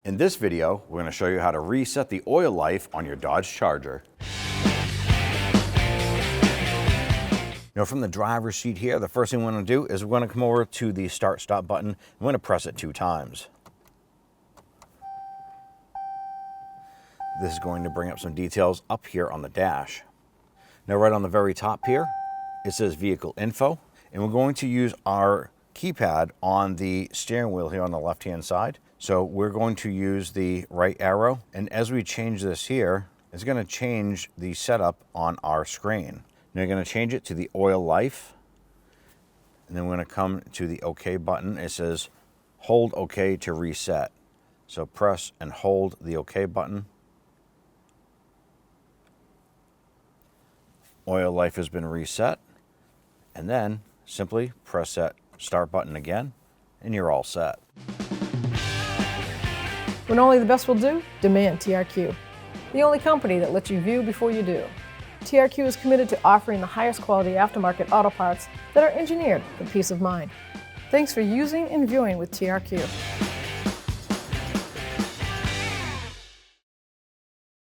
In this video, we're going to show you how to reset the oil life on your Dodge Charger. Now from the driver's seat here, the first thing we're going to do is we're going to come over to the start-stop button. And we're going to press it 2 times. This is going to bring up some details up here on the dash. Now right on the very top here, it says vehicle info, and we're going to use our keypad on the steering wheel here on the left-hand side. So we're going to use the right arrow, and as we change this here, it's going to change the setup on our screen. Now you're going to change it to the oil life, and then we're going to come to the OK button. It says hold OK to reset. So press and hold the OK button. Oil life has been reset, and then simply press that start button again, and you're all set. When only the best will do, demand TRQ. The only company that lets you view before you do. TRQ is committed to offering the highest quality aftermarket auto parts that are engineered for peace of mind. Thanks for using and viewing with TRQ.